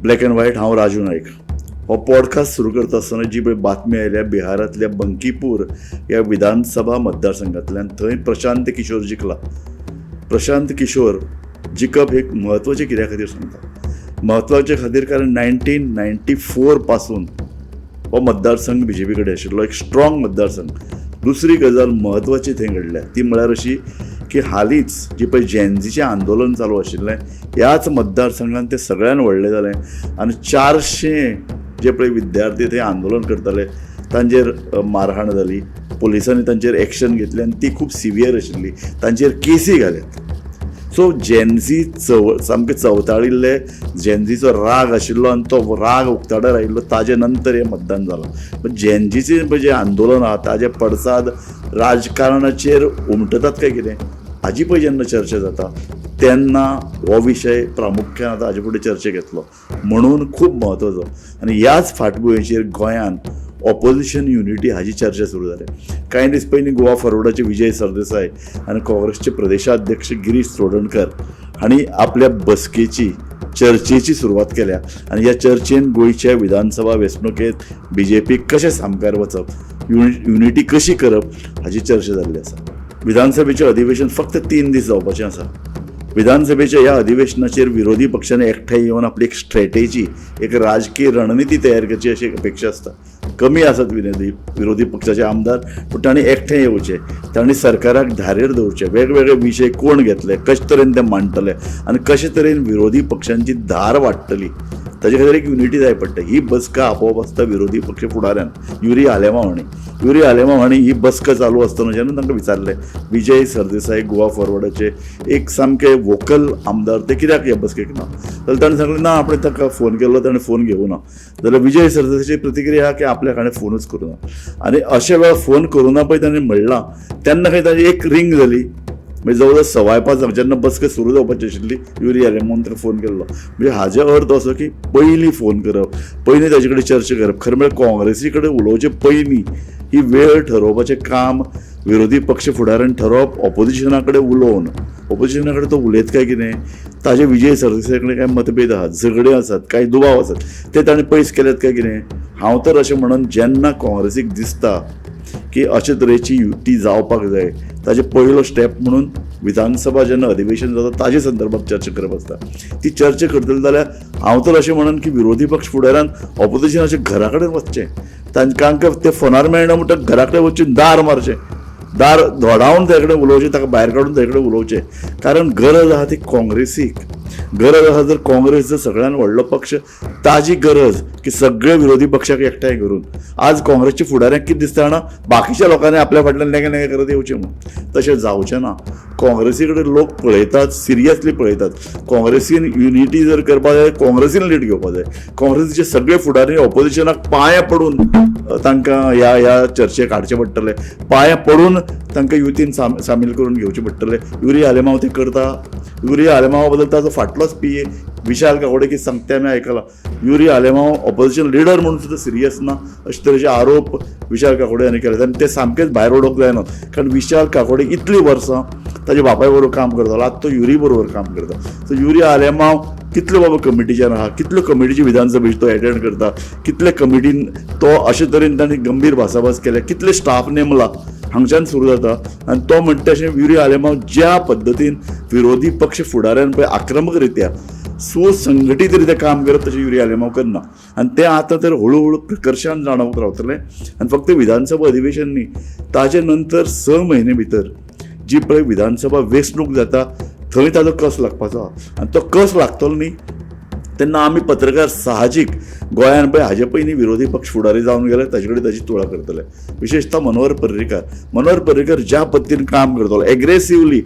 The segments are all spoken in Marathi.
Black and white. हांव राजू नाईक. हो पॉडकास्ट सुरू करता आसतना जी पळय बातमी आयल्या बिहारांतल्या बंकीपूर ह्या विधानसभा मतदारसंघांतल्यान, थंय प्रशांत किशोर जिखला. प्रशांत किशोर जिखप हे म्हत्वाचें कित्या खातीर सांगता? म्हत्वाचे खातीर कारण 1994 पासून हो मतदारसंघ BJP कडेन आशिल्लो एक स्ट्रॉंग मतदारसंघ. दुसरी गजाल म्हत्वाची थंय घडल्या ती म्हळ्यार अशी की हालींच जी पळय जेनझीचें आंदोलन चालू आशिल्लें ह्याच मतदारसंघात तें सगळ्यान व्हडलें जालें आनी 400 जे पळय विद्यार्थी थंय आंदोलन करताले तांचेर मारहाण जाली. पुलिसांनी तांचेर एक्शन घेतली आनी ती खूब सिवियर आशिल्ली. तांचेर केसी घाल्यात. सो जेनझी सामकें चवताळिल्ले, जेनझीचो राग आशिल्लो आनी तो राग उक्ताडार आयिल्लो ताजे नंतर हें मतदान जालां. जेनझीचें पळय जें आंदोलन आहा ताजे पडसाद राजकारणाचेर उमटतात काय कितें हाजी पळय जेन्ना चर्चा जाता तेन्ना हो विशय प्रामुख्यान आतां हाजे फुडें चर्चेक येतलो म्हणून खूब म्हत्वाचो. आनी ह्याच फाटभुंयेचेर गोंयांत ऑपोजिशन युनिटी हाची चर्चा सुरू जाली. कांय दीस पयलीं गोवा फॉरवर्डाचे विजय सरदेसाय आनी काँग्रेसचे प्रदेशाध्यक्ष गिरीश चोडणकर हांणी आपल्या बसकेची चर्चेची सुरवात केल्या आनी ह्या चर्चेन गोंयच्या विधानसभा वेंचणुकेंत BJP कशें सामकार वचप, युनिटी कशी करप हाची चर्चा जाल्ली आसा. विधानसभेचें अधिवेशन फक्त 3 दीस जावपाचें आसा. विधानसभेच्या ह्या अधिवेशनाचेर विरोधी पक्षांनी एकठांय येवन आपली एक स्ट्रॅटेजी, एक राजकीय रणनिती तयार करची अशी अपेक्षा आसता. कमी आसात विरोधी पक्षाचे आमदार, पूण तांणी एकठांय येवचे, तांणी सरकाराक धारेर दवरचे, वेगवेगळे विशय कोण घेतले, कशे तरेन ते मांडटले आनी कशे तरेन विरोधी पक्षांची धार वाडटली ताचे खातीर एक युनिटी जाय पडटा. ही बसका आपोवप आसता विरोधी पक्ष फुडाऱ्यान. युरी आलेमांव हांणी ही बसका चालू आसतना जेन्ना तांकां विचारलें विजय सरदेसाय गोवा फॉरवर्डाचे एक सामके वोकल आमदार ते कित्याक ह्या बसकेक ना, जाल्यार ताणें सांगलें ना आपणें ताका फोन केल्लो, ताणें फोन घेवना. जाल्यार विजय सरदेसायची प्रतिक्रिया आहा की आपल्याक हाणें फोनूच करूना. आनी अशे वेळार फोन करूना पळय ताणें म्हणलां तेन्ना खंय ताची एक रिंग जाली. म्हणजे जवळ जवळ 5:15 जेन्ना बसका सुरू जावपाची आशिल्ली युरी आलेमांवान ताका फोन केल्लो. म्हणजे हाजो अर्थ असो की पयलीं फोन करप, पयलीं ताचे कडेन चर्चा करप. खरें म्हळ्यार काँग्रेसी कडेन उलोवचे पयलीं ही वेळ ठरोवपाचें काम विरोधी पक्ष फुडाऱ्यान ठरोवप. ऑपोजिशना कडेन उलोवन ऑपोजिशना कडेन तो उलयत काय कितें, ताजे विजय सरदेसाय कडेन कांय मतभेद आसात, झगडे आसात, कांय दुबाव आसात, ते ताणें पयस केल्यात काय कितें. हांव तर अशें म्हणून जेन्ना काँग्रेसीक दिसता की अशे तरेची युती जावपाक जाय ताजे पयलो स्टेप म्हणून विधानसभा जेन्ना अधिवेशन जाता ताजे संदर्भात चर्चा करप आसता. ती चर्चा करतले जाल्यार हांव तर अशें म्हणून की विरोधी पक्ष फुडाऱ्यान ऑपोजिशनाच्या घरा कडेन वचचें. तांकां ते फोनार मेळना म्हणटा घरा कडेन वचून दार मारचें, दार धोडावन ताचे कडेन उलोवचें, ताका भायर काडून ताचे कडेन उलोवचें. कारण गरज आहा ती काँग्रेसीक. गरज आहा जर काँग्रेस जर सगळ्यान व्हडलो पक्ष, ताजी गरज की सगळे विरोधी पक्षाक एकठांय करून. आज काँग्रेसच्या फुडाऱ्यांक कितें दिसता जाणा, बाकीच्या लोकांनी आपल्या फाटल्यान नेगे नेगे करत येवचें म्हणून. तशें जावचें ना. काँग्रेसी कडेन लोक पळयतात, सिरियसली पळयतात. काँग्रेसीन युनिटी जर करपा जाय काँग्रेसीन लीड घेवपा जाय. काँग्रेसीचे सगळे फुडारी ऑपोजिशनाक पांयां पडून तांकां ह्या चर्चेक हाडचें पडटलें. पांयां पडून तांकां युतीन सामील करून घेवचें पडटलें. युरी आलेमांव ते करता. युरी आलेमांवा बद्दल ताजो फाटलोच PA विशाल काकोडे कितें सांगता आमी आयकलां. युरी आलेमांव ऑपोजिशन लिडर म्हणून सुद्दां सिरियस ना अशे तरेचे आरोप विशाल काकोडे हांणी केले आनी ते सामकेच भायर उडोवंक जायना. कारण विशाल काकोडे इतलीं वर्सां ताच्या बापाय बरोबर काम करतालो, आतां तो युरी बरोबर काम करता. सो युरी आलेमांव कितलो बाबा कमिटीच्यान आहा, कितल्यो कमिटीची विधानसभेची तो एटेंड करता, कितले कमिटीन तो अशे तरेन तांणी गंभीर भासाभास केल्या, कितले स्टाफ नेमला हांगच्यान सुरू जाता. आनी तो म्हणटा अशें युरी आलेमांव ज्या पद्दतीन विरोधी पक्ष फुडाऱ्यान पळय आक्रमक रित्या सुसंघटीत रित्या काम करत तशें युरी आलेमांव करना. आनी तें आतां तर हळू प्रकर्शान जाणवत रावतलें. आनी फक्त विधानसभा अधिवेशन न्ही, ताजे नंतर 6 म्हयने भितर जी पळय विधानसभा वेंचणूक जाता थंय ताजो कस लागपाचो आहा. आनी तो कस लागतलो न्ही तेन्ना आमी पत्रकार साहजीक गोंयान पळय हाजे पयलीं विरोधी पक्ष फुडारी जावन गेले ताचे कडेन ताची तुळा करतले. विशेषतः मनोहर पर्रीकार ज्या पद्दतीन काम करतलो एग्रेसिवली,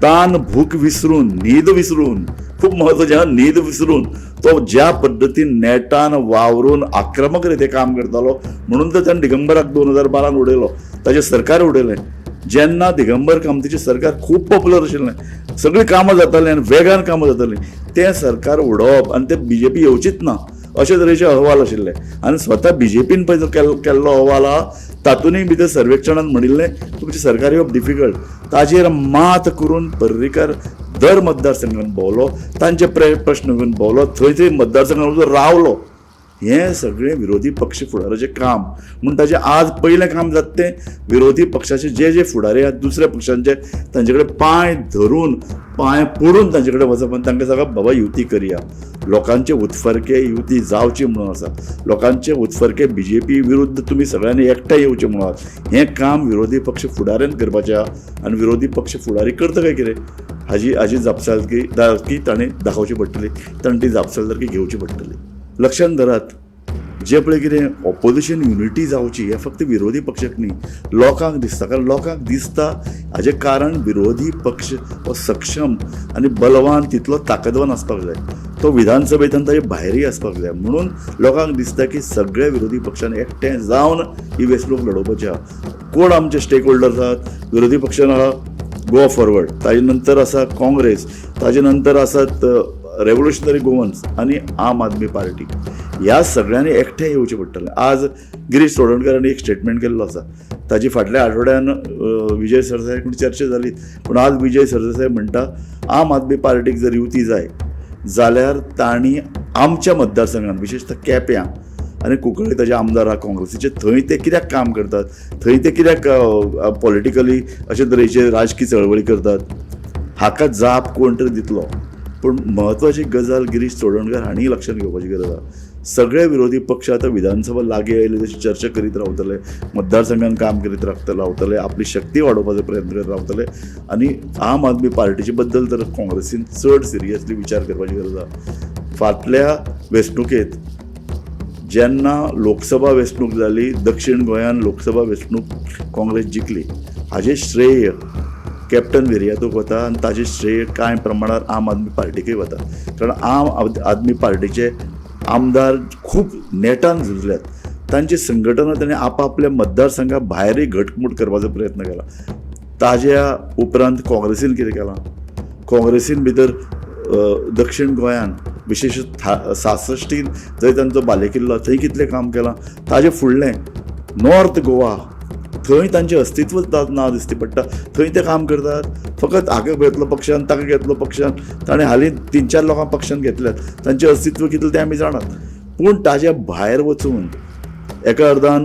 तान भूक विसरून, न्हीद विसरून, खूब महत्वाचें न्हीद विसरून तो ज्या पद्दतीन नेटान वावरून आक्रमक रित्या काम करतालो म्हणून तर ताणें दिगंबराक 2012 उडयलो, ताचें सरकार उडयलें. जेन्ना दिगंबर कामतीचें सरकार खूब पॉप्युलर आशिल्लें, सगळीं कामां जातालीं आनी वेगान कामां जातालीं, तें सरकार उडोवप आनी तें BJP येवचीच ना अशे तरेचे अहवाल आशिल्ले. आनी स्वता BJPन पळय जो केल्लो अहवाल आहा तातूंतय भितर सर्वेक्षणान म्हणिल्लें तुमचें सरकार येवप डिफिकल्ट. ताजेर मात करून पर्रीकार दर मतदारसंघान भोंवलो, तांचे प्रश्न घेवन भोंवलो, थंय मतदारसंघान वचून रावलो. हें सगळें विरोधी पक्ष फुडाराचें काम. म्हूण ताचें आज पयलें काम जाता तें विरोधी पक्षाचे जे फुडारी आहात दुसऱ्या पक्षांचे, तांचे कडेन पांय धरून पांय पडून तांचे कडेन वचप आनी तांकां सांगप बाबा युती करया. लोकांचे उत्फर्के युती जावची म्हणून आसा. लोकांचे उत्फर्के BJP विरुद्ध तुमी सगळ्यांनी एकठांय येवचें म्हणून हें काम विरोधी पक्ष फुडाऱ्यान करपाचें आहा. आनी विरोधी पक्ष फुडारी करता काय कितें हाजी जापसालदारकी ताणें दाखोवची पडटली, ताणें ती जापसालदारकी घेवची पडटली. लक्षांत धरात, जे पळय कितें ऑपोजिशन युनिटी जावची हें फक्त विरोधी पक्षाक न्ही, लोकांक दिसता. कारण लोकांक दिसता हाजें कारण विरोधी पक्ष हो सक्षम आनी बलवान तितलो ताकदवान आसपाक जाय. तो विधानसभेंतल्यान ताचे भायरय आसपाक जाय. म्हणून लोकांक दिसता की सगळ्या विरोधी पक्षांनी एकठांय जावन ही वेंचणूक लडोवपाची आहा. कोण आमचे स्टेक होल्डर्स आहात? विरोधी पक्षान आहा गोवा फॉरवर्ड, ताजे नंतर आसा काँग्रेस, ताजे नंतर आसात रेव्होल्युशनरी गोवन्स आनी आम आदमी पार्टी. ह्या सगळ्यांनी एकठांय येवचें पडटलें. आज गिरीश चोडणकरांनी एक स्टेटमेंट केल्लो आसा. ताची फाटल्या आठवड्यान विजय सरदेसाय कडेन चर्चा जाली, पूण आज विजय सरदेसाय म्हणटा आम आदमी पार्टीक जर युती जाय जाल्यार तांणी आमच्या मतदारसंघात विशेषतः केप्यां आनी कुंकळ्ळे ताचे आमदार आहा काँग्रेसीचे, थंय ते कित्याक काम करतात, थंय ते कित्याक पॉलिटिकली अशे तरेचे राजकीय चळवळी करतात, हाका जाप कोण तरी दितलो. पूण म्हत्वाची गजाल गिरीश चोडणकर हांणी लक्षांत घेवपाची गरज आहा. सगळे विरोधी पक्ष आतां विधानसभा लागीं आयली तशी चर्चा करीत रावतले, मतदारसंघान काम करीत रावतले, आपली शक्ती वाडोवपाचो प्रयत्न करीत रावतले. आनी आम आदमी पार्टीचे बद्दल तर काँग्रेसीन चड सिरियसली विचार करपाची गरज आहा. फाटल्या वेंचणुकेंत जेन्ना लोकसभा वेंचणूक जाली, दक्षिण गोंयान लोकसभा वेंचणूक काँग्रेस जिखली, हाजें श्रेय कॅप्टन वेरियातूक वता आनी ताजें श्रेय कांय प्रमाणात आम आदमी पार्टीकय वता. कारण आम आदमी पार्टीचे आमदार खूब नेटान झुजल्यात. तांची संघटना ताणें आपआपल्या मतदारसंघा भायरय घटमूट करपाचो प्रयत्न केला. ताज्या उपरांत काँग्रेसीन कितें केलां? काँग्रेसीन भितर दक्षिण गोंयान विशेश 66 जंय तांचो बालेकिल्लो थंय कितलें काम केलां. ताजे फुडलें नॉर्थ गोवा, थंय तांचें अस्तित्वच ना दिसती पडटा. थंय ते काम करतात. फकत हाका घेतलो पक्षान, ताका घेतलो पक्षान. ताणें हालीं 3-4 लोकांक पक्षान घेतल्यात. तांचें अस्तित्व कितलें तें आमी जाणात. पूण ताज्या भायर वचून एका अर्दान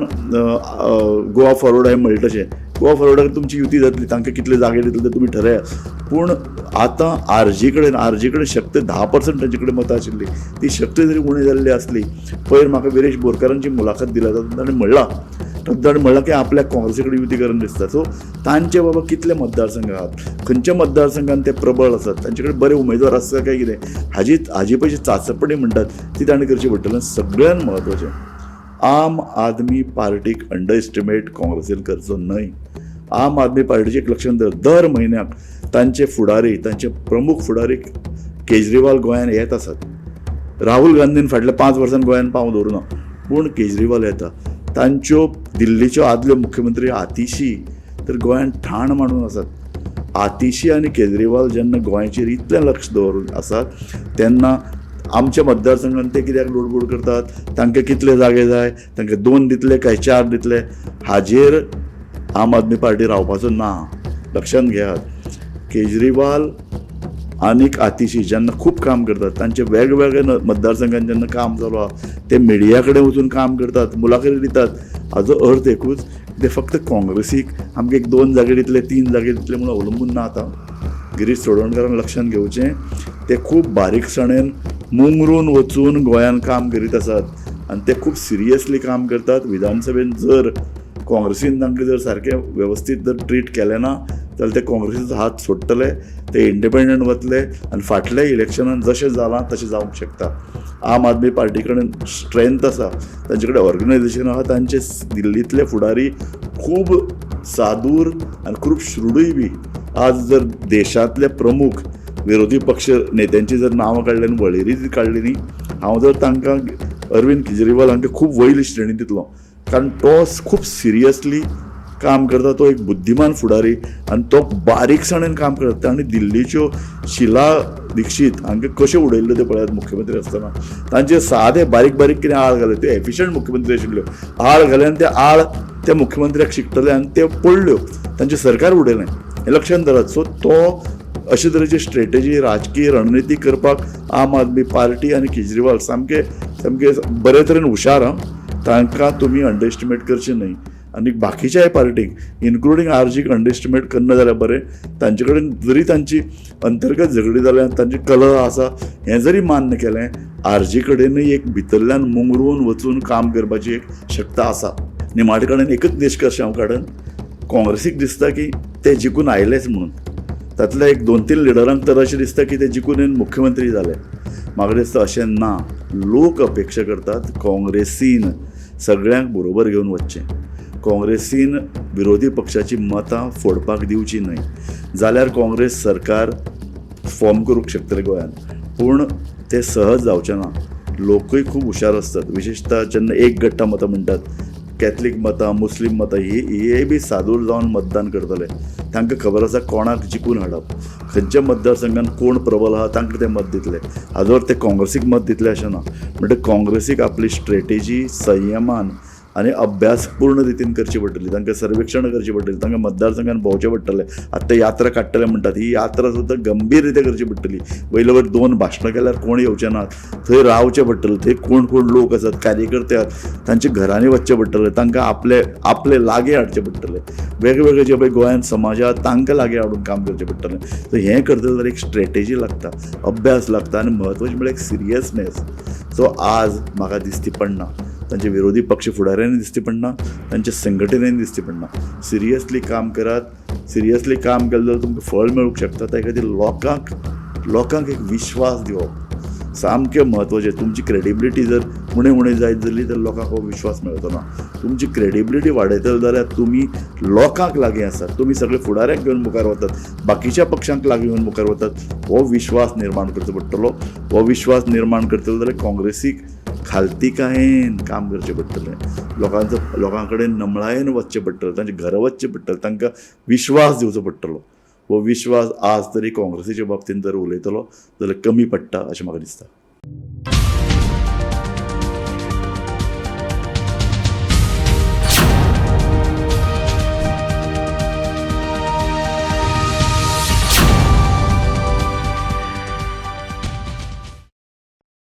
गोवा फॉरवर्ड हांवें म्हणलें तशें गोवा फॉरवर्डाक तुमची युती जातली, तांकां कितले जागे दितले ते तुमी ठरया. पूण आतां आरजी कडेन शक्त 10% तांचे कडेन मतां आशिल्ली. ती शक्त जरी उणी जाल्ली आसली, पयर म्हाका विरेश बोरकारांची मुलाखत दिल्या ताणें म्हणलां की आपल्याक काँग्रेसी कडेन युती करून दिसता. सो तांचे बाबा कितले मतदारसंघ आहात, खंयच्या मतदारसंघान ते प्रबळ आसात, तांचे कडेन बरे उमेदवार आसता काय कितें हाजी पयशी चांचपणी म्हणटात ती ताणें करची पडटलें. सगळ्यांत म्हत्वाचें, आम आदमी पार्टीक अंडर एस्टिमेट काँग्रेसीन करचो न्हय. आम आदमी पार्टीचे एक लक्षांत दर म्हयन्याक तांचे फुडारी, तांचे प्रमुख फुडारी केजरीवाल गोंयान येत आसात. राहुल गांधीन फाटल्या 5 वर्सांन गोंयान पावं दवरुना, पूण केजरीवाल येता. तांच्यो दिल्लीच्यो आदल्यो मुख्यमंत्री आतिशी तर गोंयान ठाण मांडून आसात. आतिशी आनी केजरीवाल जेन्ना गोंयाचेर इतलें लक्ष दवरून आसात तेन्ना आमच्या मतदारसंघान ते कित्याक लुडबूड करतात, तांकां कितले जागे जाय, तांकां 2 दितले काय 4 दितले, हाजेर आम आदमी पार्टी रावपाचो ना. लक्षांत घेयात, केजरीवाल आनीक आतिशी जेन्ना खूब काम करतात, तांचे वेगवेगळ्या मतदारसंघान जेन्ना काम चालू आहा ते मिडिया कडेन वचून काम करतात, मुलाखती दितात. हाजो अर्थ एकूच, ते फक्त काँग्रेसीक आमकां 1-2 जागे दितले 3 जागे दितले म्हणून अवलंबून ना. आतां गिरीश चोडणकरान लक्षांत घेवचें, ते खूब बारीकसाणेन मुंगरून वचून गोंयान काम करीत आसात आनी ते खूब सिरियसली काम करतात. विधानसभेन जर काँग्रेसीन तांकां जर सारकें वेवस्थीत जर ट्रीट केलें ना जाल्यार ते काँग्रेसीचो हात सोडटले, ते इंडिपेंडंट वतले आनी फाटल्या इलेक्शनान जशें जालां तशें जावंक शकता. आम आदमी पार्टी कडेन स्ट्रेंथ आसा, तांचे कडेन ऑर्गनायजेशन आहा, तांचे दिल्लींतले फुडारी खूब सादूर आनी खूब श्रुडूय बी. आज जर देशांतले प्रमुख विरोधी पक्ष नेत्यांची जर नांवां काडली आनी वळेरी काडली न्ही, हांव जर तांकां अरविंद केजरीवाल हांकां खूब वयली श्रेणी दितलो. कारण तो खूब सिरियसली काम करता. तो एक बुद्धिमान फुडारी आनी तो बारीकसाणेन काम करता. ताणें दिल्लीच्यो शिला दीक्षित हांकां कशें उडयल्ल्यो ते पळयात मुख्यमंत्री आसतना. तांचे सादे बारीक कितें आळ घाले, त्यो एफिशियंट मुख्यमंत्री आशिल्ल्यो. आळ घाले आनी ते आळ त्या मुख्यमंत्र्याक शिकतले आनी ते पडल्यो, तांचें सरकार उडयलें. हें लक्षांत धरात. सो तो अशे तरेची स्ट्रेटेजी राजकीय रणनिती करपाक आम आदमी पार्टी आनी केजरीवाल सामके सामके बरे तरेन हुशार तांकां तुमी अंडरएस्टिमेट करचें न्हय. आनी बाकीच्याय पार्टीक इन्क्लुडींग आरजीक अंडरएस्टिमेट करना जाल्यार बरें. तांचे कडेन जरी तांची अंतर्गत झगडी जाल्यार तांची कलह आसा हें जरी मान्य केलें, आरजी कडेनूय एक भितरल्यान मुंगरून वचून काम करपाची एक शक्त आसा. निमाणे कडेन एकच निश्कर्श हांव काडन, काँग्रेसीक दिसता की ते जिखून आयलेच म्हणून. तातल्या एक 2-3 लिडरांक तर अशें दिसता की ते जिखून येवन मुख्यमंत्री जाले. म्हाका दिसता अशें ना. लोक अपेक्षा करतात काँग्रेसीन सगळ्यांक बरोबर घेवन वचचें. काँग्रेसीन विरोधी पक्षाची मतां फोडपाक दिवची न्हय. जाल्यार काँग्रेस सरकार फॉर्म करूंक शकतले गोंयांत. पूण ते सहज जावचें ना. लोकूय खूब हुशार आसतात. विशेशता जेन्ना एक गट्टा मतां म्हणटात, कॅथलीक मतां, मुस्लीम मतां हे बी सादूर जावन मतदान करतले. तांकां खबर आसा कोणाक जिखून हाडप, खंयच्या मतदारसंघात कोण प्रबल आहा तांकां ते मत दितले. हाजो ते काँग्रेसीक मत दितले अशें ना. म्हणजे काँग्रेसीक आपली स्ट्रेटेजी संयमान आनी अभ्यासपूर्ण रितीन करची पडटली. तांकां सर्वेक्षण करची पडटली. तांकां मतदारसंघान भोंवचें पडटलें. आतां यात्रा काडटले म्हणटात, ही यात्रा सुद्दां गंभीर रित्या करची पडटली. वयले वयर 2 भाशणां केल्यार कोण येवचे नात. थंय रावचें पडटलें. थंय कोण कोण लोक आसात, कार्यकर्ते आसात, तांच्या घरांनी वचचें पडटलें. तांकां आपले लागीं हाडचें पडटलें. वेगवेगळे जे पळय गोंयांत समाज आसा तांकां लागीं हाडून काम करचें पडटलें. सो हें करतले जाल्यार एक स्ट्रेटेजी लागता, अभ्यास लागता आनी म्हत्वाचें म्हळ्यार एक सिरियसनेस. सो आज म्हाका दिसती पडना, तांचे विरोधी पक्ष फुडाऱ्यांनी दिसती पडना, तांच्या संघटनेनी दिसती पडना. सिरियसली काम करात. सिरियसली काम केलें जाल्यार तुमकां फळ मेळूंक शकता. त्या खातीर लोकांक एक विश्वास दिवप सामकें म्हत्वाचें. तुमची क्रेडिबिलिटी जर उणें जायत जाली जाल्यार लोकांक हो विश्वास मेळचो ना. तुमची क्रेडिबिलिटी वाडयतले जाल्यार तुमी लोकांक लागीं आसात. तुमी सगळे फुडाऱ्यांक घेवन मुखार वतात, बाकीच्या पक्षांक लागीं घेवन मुखार वतात. हो विश्वास निर्माण करचो पडटलो. हो विश्वास निर्माण करतलो जाल्यार काँग्रेसीक खालतीकायेन काम करचें पडटलें. लोकां कडेन नमळायेन वचचें पडटलें. तांचे घरा वचचें पडटलें. तांकां विश्वास दिवचो पडटलो. हो विश्वास आज तरी काँग्रेसीच्या बाबतींत जर उलयतलो जाल्यार कमी पडटा अशें म्हाका दिसता.